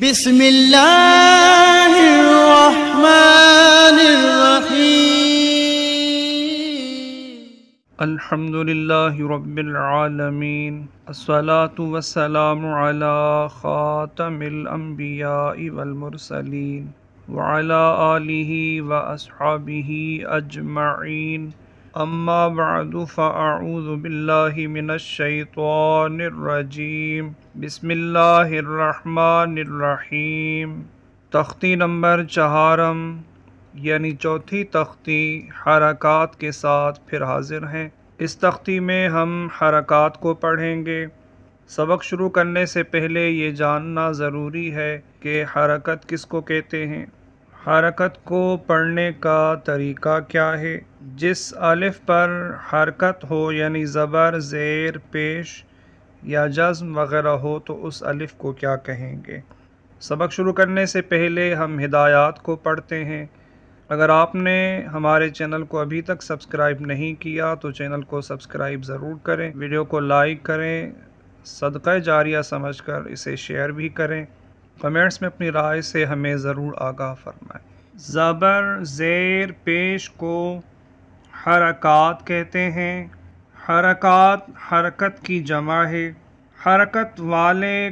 بسم اللہ الرحمن الرحیم الحمد للہ رب العالمین الصلاة والسلام علی خاتم الانبیاء والمرسلین وعلی آلہ واصحابہ اجمعین اما بعد فاعوذ باللہ من الشیطان الرجیم بسم اللہ الرحمن الرحیم۔ تختی نمبر 4 یعنی چوتھی تختی حرکات کے ساتھ پھر حاضر ہیں۔ اس تختی میں ہم حرکات کو پڑھیں گے۔ سبق شروع کرنے سے پہلے یہ جاننا ضروری ہے کہ حرکت کس کو کہتے ہیں۔ حرکت کو پڑھنے کا طریقہ کیا ہے؟ جس الف پر حرکت ہو یعنی زبر، زیر، پیش یا جزم وغیرہ ہو تو اس الف کو کیا کہیں گے؟ سبق شروع کرنے سے پہلے ہم ہدایات کو پڑھتے ہیں۔ اگر آپ نے ہمارے چینل کو ابھی تک سبسکرائب نہیں کیا تو چینل کو سبسکرائب ضرور کریں، ویڈیو کو لائک کریں، صدقہ جاریہ سمجھ کر اسے شیئر بھی کریں، کمنٹس میں اپنی رائے سے ہمیں ضرور آگاہ فرمائیں۔ زبر، زیر، پیش کو حرکات کہتے ہیں۔ حرکات حرکت کی جمع ہے۔ حرکت والے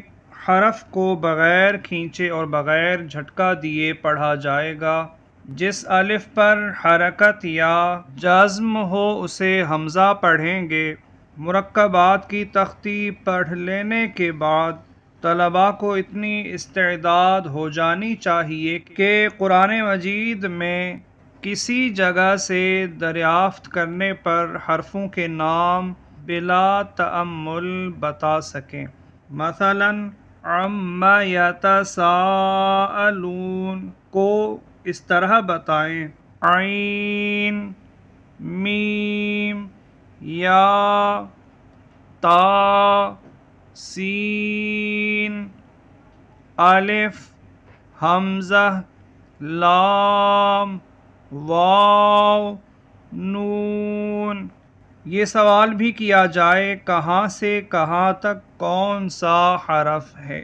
حرف کو بغیر کھینچے اور بغیر جھٹکا دیے پڑھا جائے گا۔ جس الف پر حرکت یا جزم ہو اسے حمزہ پڑھیں گے۔ مرکبات کی تختی پڑھ لینے کے بعد طلباء کو اتنی استعداد ہو جانی چاہیے کہ قرآن مجید میں کسی جگہ سے دریافت کرنے پر حرفوں کے نام بلا تأمل بتا سکیں۔ مثلاً عَمَّ يَتَسَاءَلُونَ کو اس طرح بتائیں: عین، میم، یا، تا، سین، الف، حمزہ، لام، واو، نون۔ یہ سوال بھی کیا جائے کہاں سے کہاں تک کون سا حرف ہے؟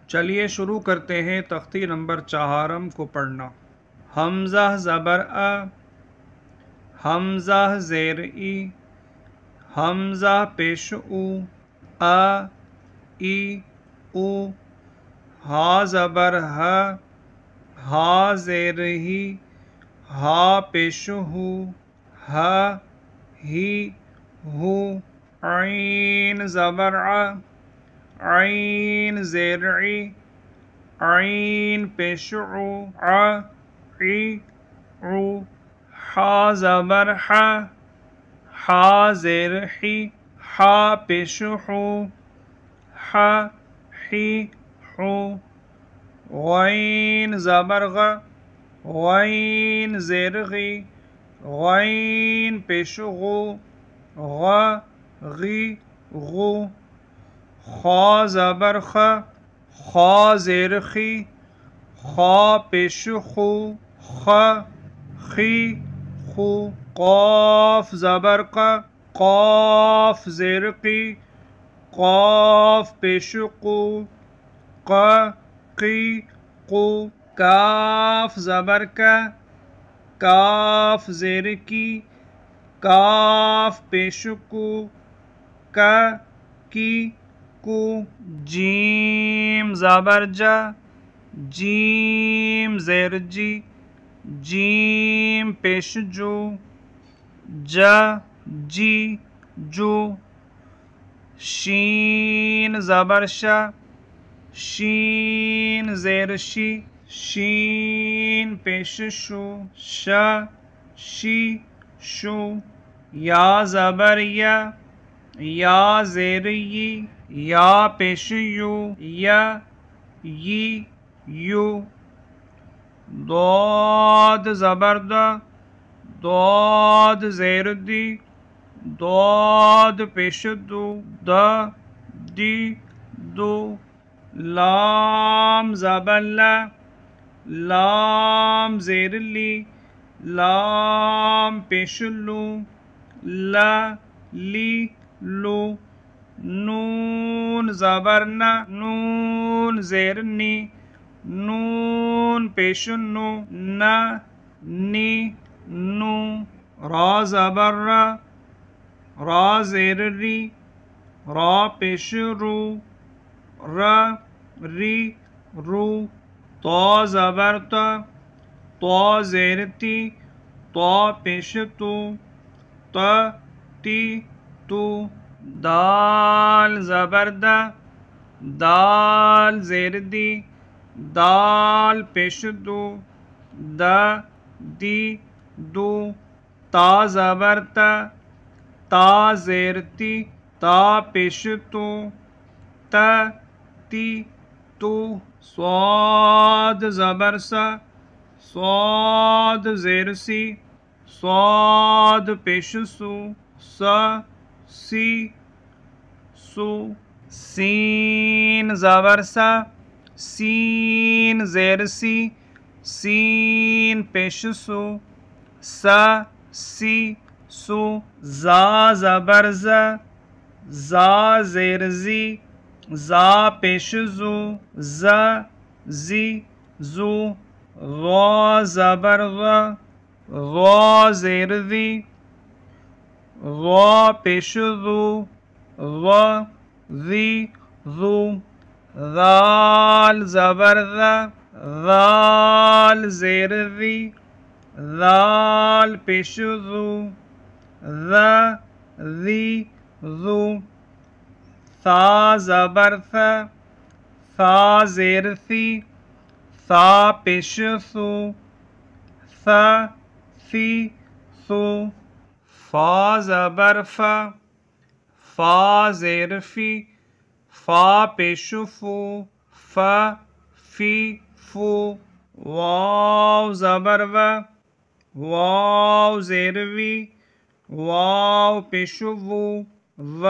چلیے شروع کرتے ہیں تختی نمبر 4 کو پڑھنا۔ حمزہ زبر ا، حمزہ زیر ای، حمزہ پیش او، ای، او، ہا زبر ہ، ہا زیر ہی، ہا پیش ہو، ہ، ہی، ہو۔ عین زبر ع، عین زیر عی، عین پیش عو، عی، عو۔ حا زبر ح، حا زیر حی، حا پیش حو، ح، حی، حو۔ غین زبر غ، غین زیر غی، غین پیش غو، غ، غی، غو۔ خا زبر خ، خا زیر خی، خا پیش خو، خ، خی، خو۔ قاف زبر ق، قاف زیر قی، قاف پیش قو، ق، قی، قو۔ کاف زبر ک، کاف زیر کی، کاف پیش کو، ک، کی، کو۔ جیم زبر ج، جیم زیر جی، جیم پیش جو، ج، جی، جو۔ شین زبر ش، شین زیر شی، شین پیش شو، ش، شی، شو۔ یا زبر ی، یا زیر یی، یا پیش یو، ی، یی، یو۔ ضاد زبر د، ضاد زیر دی، ضاد پیش دو، د، دی، دو۔ لام زبر ل، لام زیر لی، لام پیش لو، ل، لی، لو۔ نون زبر ن، نون زیر نی، نون پیش نو، ن نی نو، را زبر را، را زیر ری، را پیش رو، ر ری رو، تا زبر تا، تا زیر تی، تا پیش تو، ت تی تو، دال زبر دا، دال زیر دی، دال پیش دو، د دی دو، تا زبر تا، تا زیر تی، تا پیش تو، ت تی تو، صاد زبر سا، صاد زیر سی، صاد پیش سو، س سی سو، سین زبر سا، سین زیر سی، سین پیش سو، س سی سو، زا زبر ز، زا زیر زی، زا پیش زو، ز زی زو، غا زبر غ، غا زیر ذی، غا پیش ذو، غ ذی ذو، ذال زبر ذ، ذال زیر ذی، ذال پیش ذو، ذ ذی ذو، ثا زبر ث، ثا زیر ثی، ثا پیش ثو، ث ثی ثو، فا زبر ف، فا زیر فی، فا پیش فو، ف فی فو، واو زبر و، واو زیر وی، واو پیش وو، و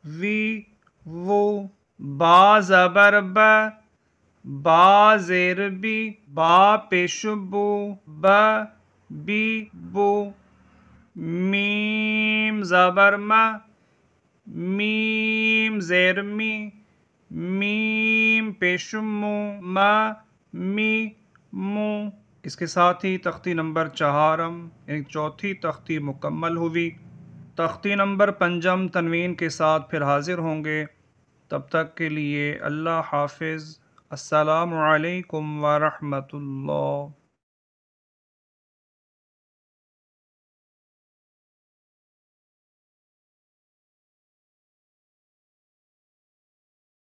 وی وو، با زبر ب، با زیر بی، با پیش بو، ب بی بو، میم زبر ما، میم زیر می، میم پیش مو، م می مو۔ اس کے ساتھ ہی تختی نمبر 4 یعنی چوتھی تختی مکمل ہوئی۔ تختی نمبر 5 تنوین کے ساتھ پھر حاضر ہوں گے، تب تک کے لیے اللہ حافظ۔ السلام علیکم ورحمۃ اللہ۔